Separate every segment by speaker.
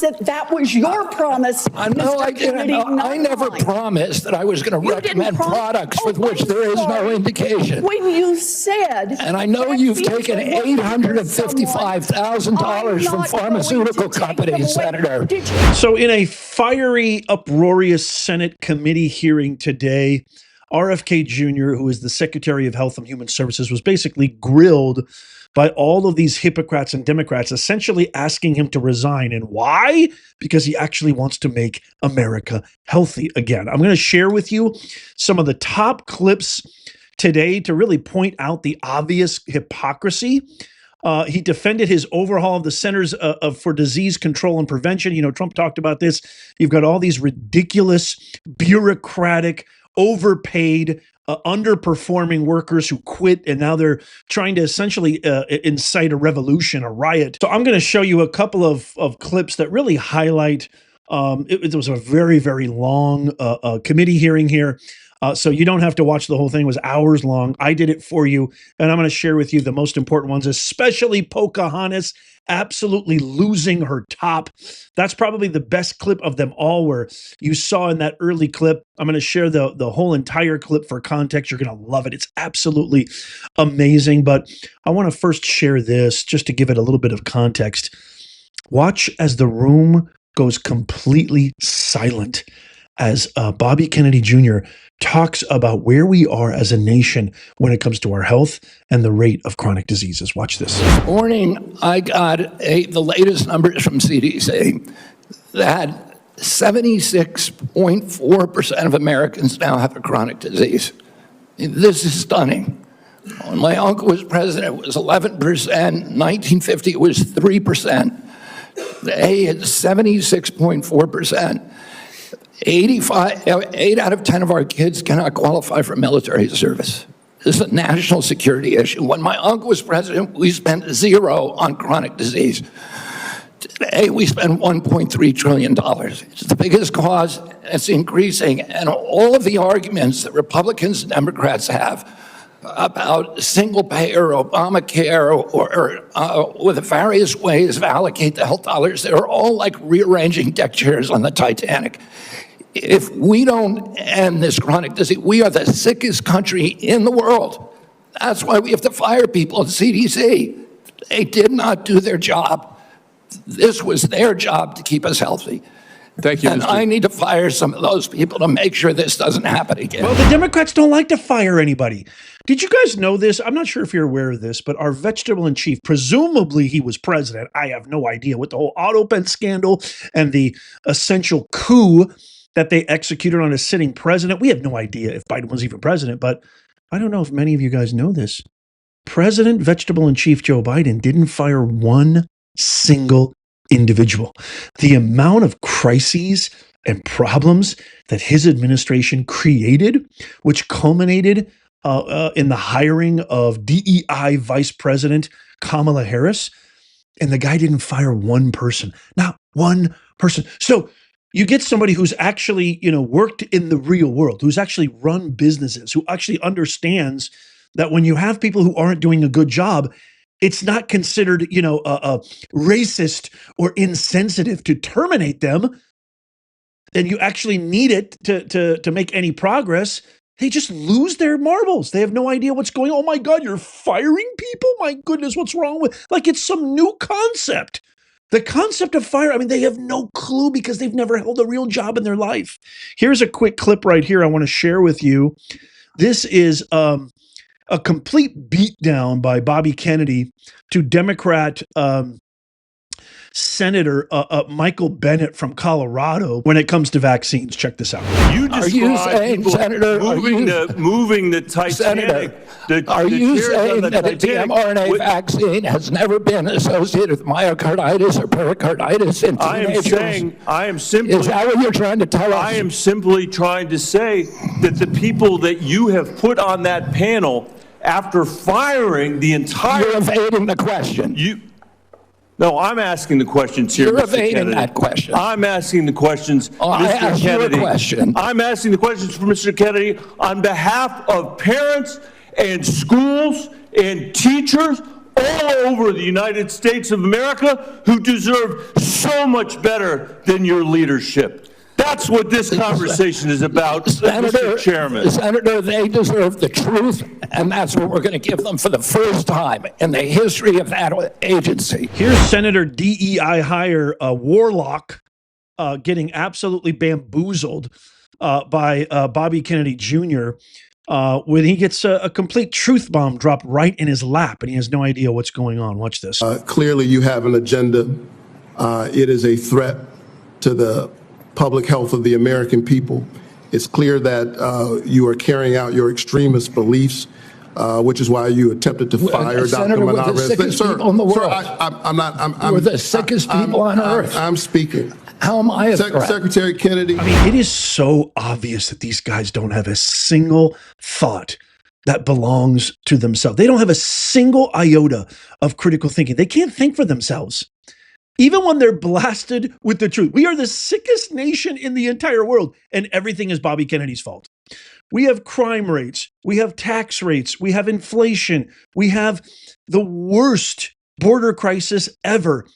Speaker 1: that was your promise.
Speaker 2: No, I didn't. I never promised that I was going to recommend products with which there is no indication.
Speaker 1: When you said,
Speaker 2: and I know you've taken $855,000 from pharmaceutical companies, Senator.
Speaker 3: So in a fiery, uproarious Senate committee hearing today, RFK Jr., who is the Secretary of Health and Human Services, was basically grilled by all of these hypocrites and Democrats, essentially asking him to resign. And why? Because he actually wants to make America healthy again. I'm going to share with you some of the top clips today to really point out the obvious hypocrisy. He defended his overhaul of the Centers for Disease Control and Prevention. You know, Trump talked about this. You've got all these ridiculous, bureaucratic, overpaid, underperforming workers who quit, and now they're trying to essentially incite a revolution, a riot. So I'm going to show you a couple of clips that really highlight, it was a very, very long committee hearing here. So you don't have to watch the whole thing. It was hours long. I did it for you, and I'm going to share with you the most important ones, especially Pocahontas absolutely losing her top. That's probably the best clip of them all, where you saw in that early clip. I'm going to share the whole entire clip for context. You're going to love it. It's absolutely amazing. But I want to first share this just to give it a little bit of context. Watch as the room goes completely silent as Bobby Kennedy Jr. talks about where we are as a nation when it comes to our health and the rate of chronic diseases. Watch this.
Speaker 2: This morning, I got the latest numbers from CDC that 76.4% of Americans now have a chronic disease. This is stunning. When my uncle was president, it was 11%. 1950, it was 3%. Today, it's 76.4%. 8 out of 10 of our kids cannot qualify for military service. This is a national security issue. When my uncle was president, we spent zero on chronic disease. Today, we spend $1.3 trillion. It's the biggest cause, it's increasing, and all of the arguments that Republicans and Democrats have about single-payer, Obamacare, or with the various ways of allocate the health dollars, they're all like rearranging deck chairs on the Titanic. If we don't end this chronic disease, we are the sickest country in the world. That's why we have to fire people at CDC. They did not do their job. This was their job to keep us healthy.
Speaker 4: Thank you,
Speaker 2: and I need to fire some of those people to make sure this doesn't happen again.
Speaker 3: Well, the Democrats don't like to fire anybody. Did you guys know this? I'm not sure if you're aware of this, but our vegetable in chief, presumably he was president. I have no idea, with the whole auto pen scandal and the essential coup that they executed on a sitting president. We have no idea if Biden was even president, but I don't know if many of you guys know this. President vegetable in chief Joe Biden didn't fire one single individual. The amount of crises and problems that his administration created, which culminated in the hiring of DEI Vice President Kamala Harris, and the guy didn't fire one person, not one person. So you get somebody who's actually, worked in the real world, who's actually run businesses, who actually understands that when you have people who aren't doing a good job, it's not considered, racist or insensitive to terminate them. Then you actually need it to make any progress. They just lose their marbles. They have no idea what's going on. Oh my God, you're firing people? My goodness, what's wrong with? Like it's some new concept. The concept of fire, they have no clue because they've never held a real job in their life. Here's a quick clip right here I want to share with you. This is a complete beatdown by Bobby Kennedy to Democrat Senator Michael Bennet from Colorado when it comes to vaccines. Check this out.
Speaker 4: You describe
Speaker 2: Senator,
Speaker 4: moving the Titanic.
Speaker 2: Are you saying that the mRNA vaccine has never been associated with myocarditis or pericarditis in teenagers?
Speaker 4: I am simply.
Speaker 2: Is that what you're trying to tell us?
Speaker 4: I am simply trying to say that the people that you have put on that panel, after firing the entire.
Speaker 2: You're evading the question.
Speaker 4: No, I'm asking the questions here,
Speaker 2: You're
Speaker 4: Mr.
Speaker 2: evading
Speaker 4: Kennedy.
Speaker 2: that question.
Speaker 4: I'm asking the questions, Mr.
Speaker 2: I asked
Speaker 4: Kennedy.
Speaker 2: You a question.
Speaker 4: I'm asking the questions for Mr. Kennedy on behalf of parents and schools and teachers all over the United States of America who deserve so much better than your leadership. That's what this conversation is about, Mr. Chairman.
Speaker 2: Senator, they deserve the truth, and that's what we're going to give them for the first time in the history of that agency.
Speaker 3: Here's Senator DEI hire Warlock getting absolutely bamboozled by Bobby Kennedy Jr. When he gets a complete truth bomb dropped right in his lap, and he has no idea what's going on. Watch this.
Speaker 5: Clearly, you have an agenda. It is a threat to the public health of the American people. It's clear that you are carrying out your extremist beliefs, which is why you attempted to fire Dr.
Speaker 2: Senator, we're the sickest people in the world.
Speaker 5: Sir, I'm not.
Speaker 2: We're the sickest people on earth.
Speaker 5: I'm speaking.
Speaker 2: How am I a threat?
Speaker 5: Secretary Kennedy.
Speaker 3: I mean, it is so obvious that these guys don't have a single thought that belongs to themselves. They don't have a single iota of critical thinking. They can't think for themselves. Even when they're blasted with the truth. We are the sickest nation in the entire world, and everything is Bobby Kennedy's fault. We have crime rates. We have tax rates. We have inflation. We have the worst border crisis ever.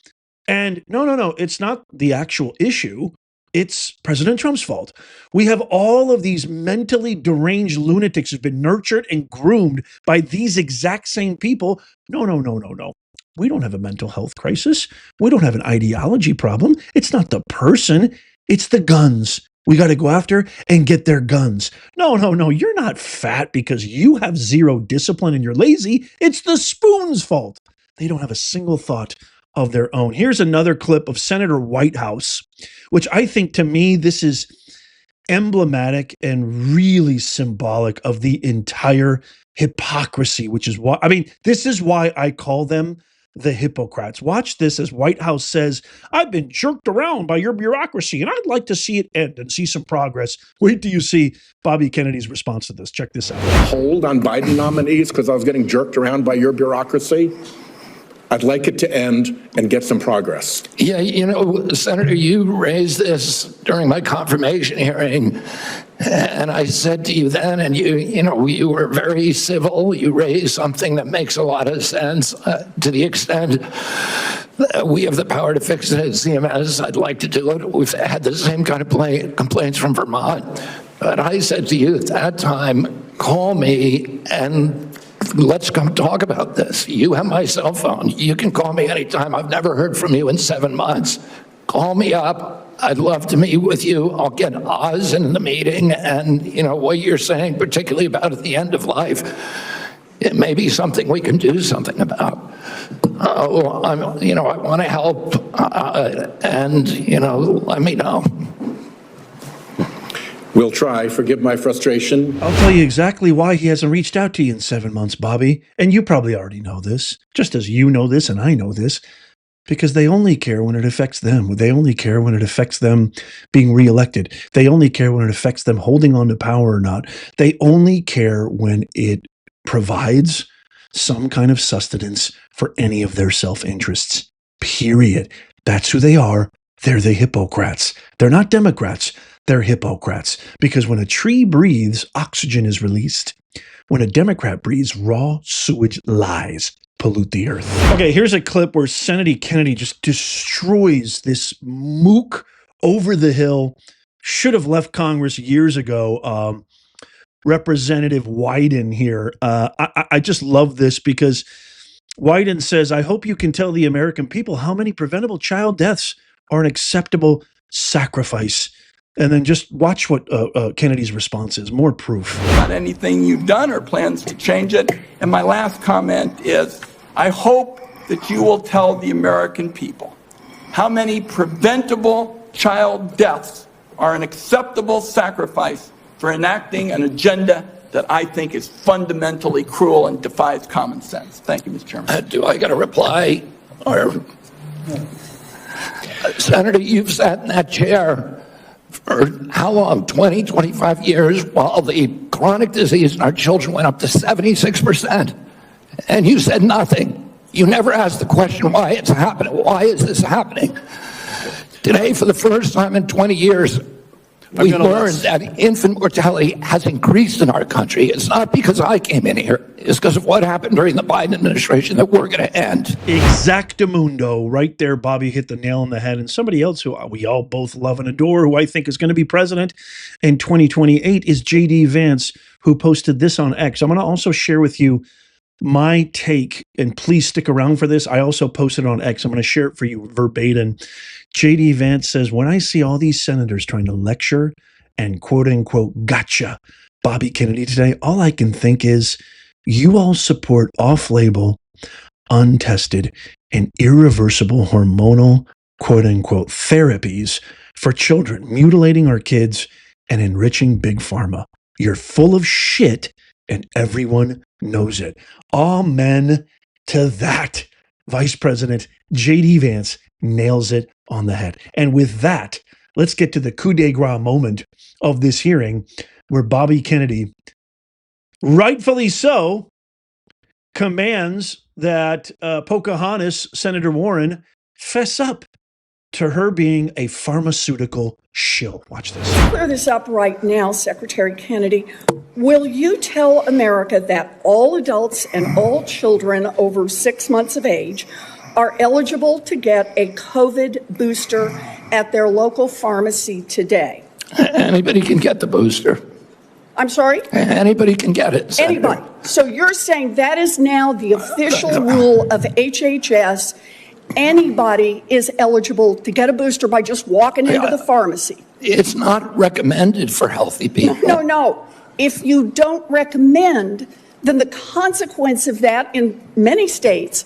Speaker 3: And no, it's not the actual issue. It's President Trump's fault. We have all of these mentally deranged lunatics who've been nurtured and groomed by these exact same people. No. We don't have a mental health crisis. We don't have an ideology problem. It's not the person. It's the guns. We got to go after and get their guns. No. You're not fat because you have zero discipline and you're lazy. It's the spoon's fault. They don't have a single thought of their own. Here's another clip of Senator Whitehouse, which I think, to me, this is emblematic and really symbolic of the entire hypocrisy, which is why, this is why I call them the Hippocrats. Watch this as Whitehouse says, I've been jerked around by your bureaucracy and I'd like to see it end and see some progress. Wait till you see Bobby Kennedy's response to this. Check this out.
Speaker 6: Hold on Biden nominees because I was getting jerked around by your bureaucracy. I'd like it to end and get some progress.
Speaker 2: Yeah, Senator, you raised this during my confirmation hearing, and I said to you then, and you were very civil. You raised something that makes a lot of sense to the extent that we have the power to fix it at CMS. I'd like to do it. We've had the same kind of complaints from Vermont. But I said to you at that time, call me and let's come talk about this. You have my cell phone. You can call me anytime. I've never heard from you in 7 months. Call me up. I'd love to meet with you. I'll get Oz in the meeting. And, what you're saying, particularly about at the end of life, it may be something we can do something about. I want to help. Let me know.
Speaker 6: We'll try. Forgive my frustration.
Speaker 3: I'll tell you exactly why he hasn't reached out to you in 7 months, Bobby. And you probably already know this, just as you know this and I know this, because they only care when it affects them. They only care when it affects them being reelected. They only care when it affects them holding on to power or not. They only care when it provides some kind of sustenance for any of their self-interests. Period. That's who they are. They're the Hippocrats. They're not Democrats. They're Hippocrats, because when a tree breathes, oxygen is released. When a Democrat breathes, raw sewage lies pollute the earth. Okay, here's a clip where Senator Kennedy just destroys this mook over the hill. Should have left Congress years ago. Representative Wyden here. I just love this because Wyden says, I hope you can tell the American people how many preventable child deaths are an acceptable sacrifice. And then just watch what Kennedy's response is. More proof.
Speaker 7: Not anything you've done or plans to change it. And my last comment is, I hope that you will tell the American people how many preventable child deaths are an acceptable sacrifice for enacting an agenda that I think is fundamentally cruel and defies common sense. Thank you, Mr. Chairman.
Speaker 2: Do I get a reply? Or, Senator, you've sat in that chair for how long? 20, 25 years, while the chronic disease in our children went up to 76%. And you said nothing. You never asked the question why it's happening. Why is this happening? Today, for the first time in 20 years, We learned that infant mortality has increased in our country. It's not because I came in here. It's because of what happened during the Biden administration that we're going to end.
Speaker 3: Exactamundo. Right there, Bobby hit the nail on the head. And somebody else who we all both love and adore, who I think is going to be president in 2028, is J.D. Vance, who posted this on X. I'm going to also share with you my take, and please stick around for this. I also posted it on X. I'm going to share it for you verbatim. J.D. Vance says, when I see all these senators trying to lecture and quote unquote gotcha Bobby Kennedy today, all I can think is you all support off-label, untested, and irreversible hormonal quote unquote therapies for children, mutilating our kids and enriching big pharma. You're full of shit and everyone knows it. Amen to that. Vice President J.D. Vance nails it on the head. And with that, let's get to the coup de grace moment of this hearing where Bobby Kennedy, rightfully so, commands that Pocahontas, Senator Warren, fess up to her being a pharmaceutical shill. Watch this.
Speaker 1: Clear this up right now, Secretary Kennedy. Will you tell America that all adults and all children over 6 months of age are eligible to get a COVID booster at their local pharmacy today?
Speaker 2: Anybody can get the booster.
Speaker 1: I'm sorry?
Speaker 2: Anybody can get it, Senator.
Speaker 1: Anybody. So you're saying that is now the official rule of HHS. Anybody is eligible to get a booster by just walking into the pharmacy.
Speaker 2: It's not recommended for healthy people.
Speaker 1: No. If you don't recommend, then the consequence of that in many states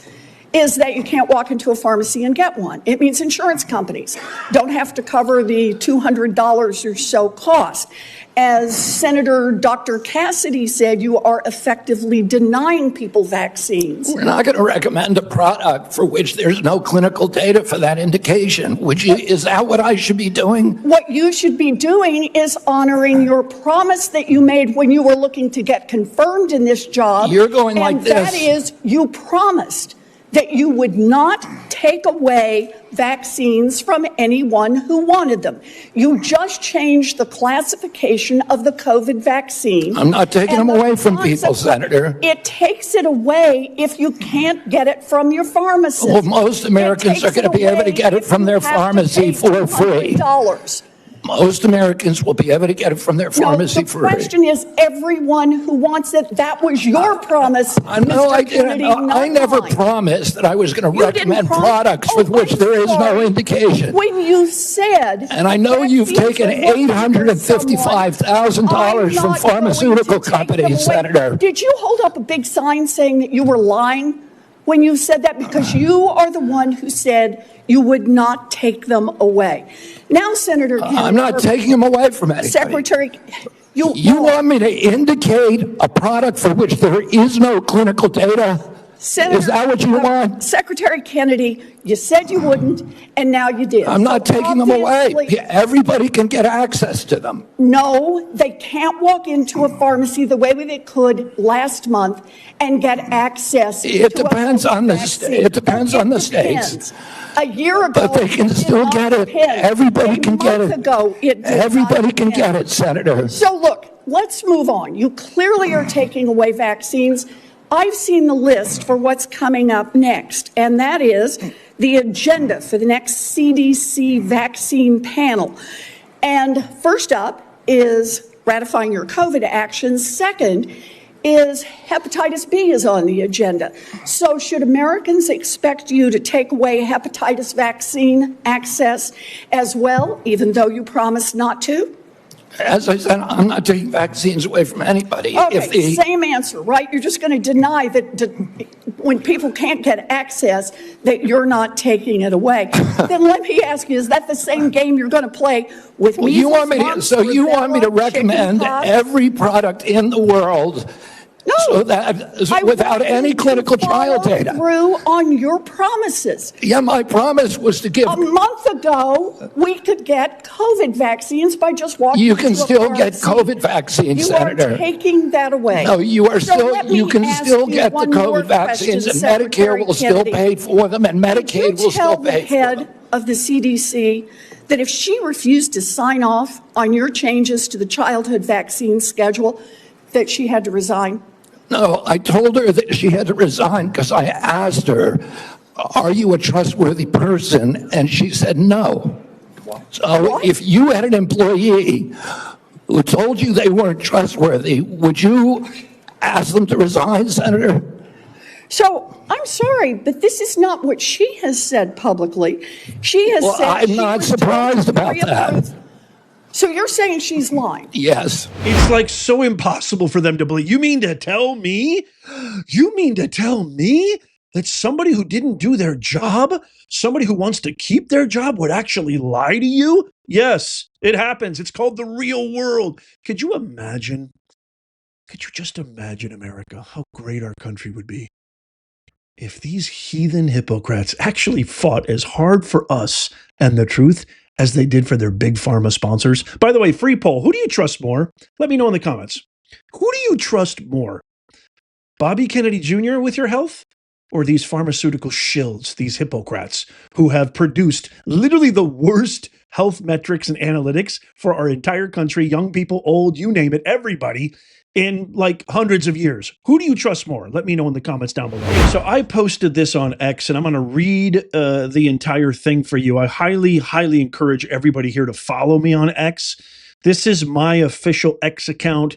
Speaker 1: is that you can't walk into a pharmacy and get one. It means insurance companies don't have to cover the $200 or so cost. As Senator Dr. Cassidy said, you are effectively denying people vaccines.
Speaker 2: We're not going to recommend a product for which there's no clinical data for that indication. Is that what I should be doing?
Speaker 1: What you should be doing is honoring your promise that you made when you were looking to get confirmed in this job.
Speaker 2: You're going like this.
Speaker 1: And that is, you promised that you would not take away vaccines from anyone who wanted them. You just changed the classification of the COVID vaccine.
Speaker 2: I'm not taking them away from people, Senator.
Speaker 1: It takes it away if you can't get it from your pharmacist.
Speaker 2: Well, most Americans are going to be able to get it from their pharmacy for free. Most Americans will be able to get it from their pharmacy for free.
Speaker 1: The question is everyone who wants it. That was your promise,
Speaker 2: No, I didn't. I never promised that I was going to recommend products with which there is no indication.
Speaker 1: When you said...
Speaker 2: And I know you've taken $855,000 from pharmaceutical companies, Senator.
Speaker 1: Did you hold up a big sign saying that you were lying when you said that? Because you are the one who said you would not take them away. Now, Senator Kennedy,
Speaker 2: I'm not taking them away from anybody.
Speaker 1: Secretary,
Speaker 2: you want me to indicate a product for which there is no clinical data?
Speaker 1: Senator,
Speaker 2: is that what you want?
Speaker 1: Secretary Kennedy, you said you wouldn't, and now you did.
Speaker 2: I'm not taking them away. Everybody can get access to them.
Speaker 1: No, they can't walk into a pharmacy the way they could last month and get access.
Speaker 2: It depends on the It depends on the states.
Speaker 1: A year ago,
Speaker 2: but they can still get it. Everybody can get it. Everybody can get it, Senator.
Speaker 1: So look, let's move on. You clearly are taking away vaccines. I've seen the list for what's coming up next, and that is the agenda for the next CDC vaccine panel. And first up is ratifying your COVID actions. Second is hepatitis B is on the agenda. So should Americans expect you to take away hepatitis vaccine access as well, even though you promised not to?
Speaker 2: As I said, I'm not taking vaccines away from anybody.
Speaker 1: Okay, same answer, right? You're just going to deny that when people can't get access, that you're not taking it away. Then let me ask you, is that the same game you're going to play with me?
Speaker 2: You want me to recommend every product in the world?
Speaker 1: No,
Speaker 2: so that without any clinical trial data.
Speaker 1: Through on your promises.
Speaker 2: Yeah, my promise was to give.
Speaker 1: A month ago, we could get COVID vaccines by just walking.
Speaker 2: You can still get COVID vaccines, Senator.
Speaker 1: You are taking that away.
Speaker 2: No, you are still. You can still get the COVID vaccines, and Medicare will still pay for them, and Medicaid will still pay for them.
Speaker 1: of the CDC that if she refused to sign off on your changes to the childhood vaccine schedule, that she had to resign?
Speaker 2: No, I told her that she had to resign because I asked her, are you a trustworthy person? And she said no. So if you had an employee who told you they weren't trustworthy, would you ask them to resign, Senator?
Speaker 1: So I'm sorry, but this is not what she has said publicly. She has said
Speaker 2: I'm
Speaker 1: she
Speaker 2: not
Speaker 1: was
Speaker 2: surprised about that.
Speaker 1: reapprove. So you're saying she's lying?
Speaker 2: Yes.
Speaker 3: It's like so impossible for them to believe. You mean to tell me? You mean to tell me that somebody who didn't do their job, somebody who wants to keep their job would actually lie to you? Yes, it happens. It's called the real world. Could you imagine? Could you just imagine, America, how great our country would be if these heathen hypocrites actually fought as hard for us and the truth as they did for their big pharma sponsors? By the way, free poll, who do you trust more? Let me know in the comments. Who do you trust more? Bobby Kennedy Jr. with your health? Or these pharmaceutical shills, these hypocrites who have produced literally the worst health metrics and analytics for our entire country, young people, old, you name it, everybody, in like hundreds of years? Who do you trust more? Let me know in the comments down below. So I posted this on X, and I'm going to read the entire thing for you. I highly, highly encourage everybody here to follow me on X. This is my official X account.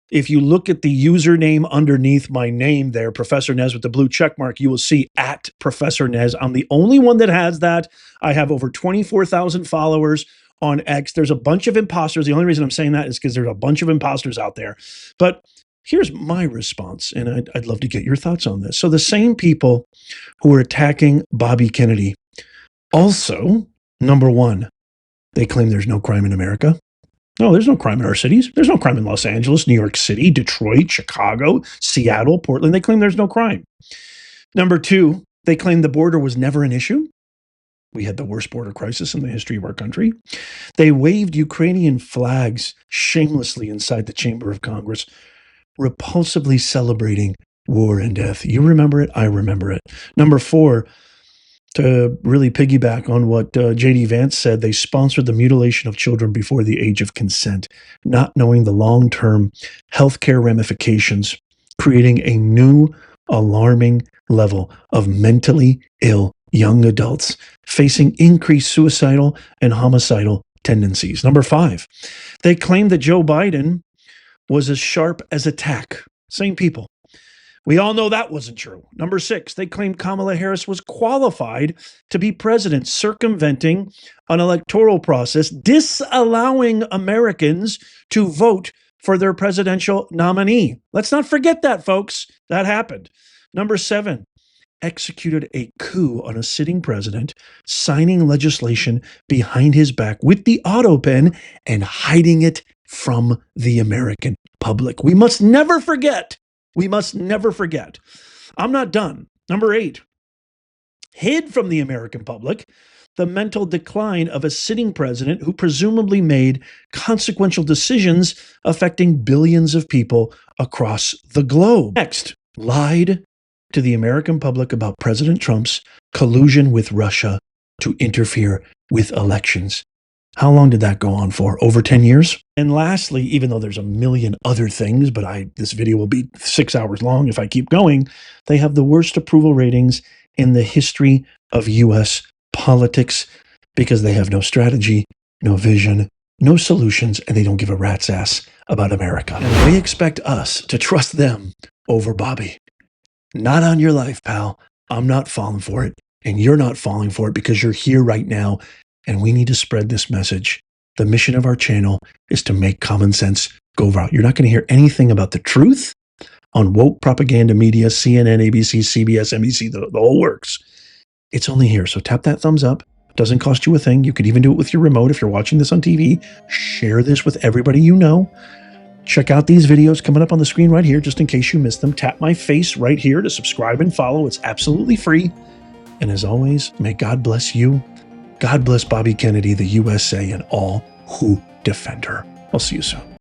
Speaker 3: If you look at the username underneath my name there, Professor Nez with the blue check mark, you will see at Professor Nez. I'm the only one that has that. I have over 24,000 followers on X. There's a bunch of imposters. The only reason I'm saying that is because there's a bunch of imposters out there. But here's my response, and I'd love to get your thoughts on this. So the same people who are attacking Bobby Kennedy also, number one, they claim there's no crime in America. No, there's no crime in our cities. There's no crime in Los Angeles, New York City, Detroit, Chicago, Seattle, Portland. They claim there's no crime. Number two, they claim the border was never an issue. We had the worst border crisis in the history of our country. They waved Ukrainian flags shamelessly inside the chamber of Congress, repulsively celebrating war and death. You remember it? I remember it. Number four, to really piggyback on what J.D. Vance said, they sponsored the mutilation of children before the age of consent, not knowing the long-term healthcare ramifications, creating a new alarming level of mentally ill young adults facing increased suicidal and homicidal tendencies. Number five, they claimed that Joe Biden was as sharp as a tack. Same people. We all know that wasn't true. Number six, they claimed Kamala Harris was qualified to be president, circumventing an electoral process, disallowing Americans to vote for their presidential nominee. Let's not forget that, folks. That happened. Number seven, executed a coup on a sitting president, signing legislation behind his back with the auto pen and hiding it from the American public. We must never forget. We must never forget. I'm not done. Number eight, hid from the American public the mental decline of a sitting president who presumably made consequential decisions affecting billions of people across the globe. Next, lied to the American public about President Trump's collusion with Russia to interfere with elections. How long did that go on for? Over 10 years? And lastly, even though there's a million other things, but this video will be 6 hours long if I keep going, they have the worst approval ratings in the history of U.S. politics because they have no strategy, no vision, no solutions, and they don't give a rat's ass about America. And they expect us to trust them over Bobby. Not on your life, pal. I'm not falling for it, and you're not falling for it because you're here right now. And we need to spread this message. The mission of our channel is to make common sense go viral. You're not going to hear anything about the truth on woke propaganda media, CNN, ABC, CBS, NBC, the whole works. It's only here. So tap that thumbs up. It doesn't cost you a thing. You could even do it with your remote if you're watching this on TV. Share this with everybody you know. Check out these videos coming up on the screen right here, just in case you missed them. Tap my face right here to subscribe and follow. It's absolutely free. And as always, may God bless you. God bless Bobby Kennedy, the USA, and all who defend her. I'll see you soon.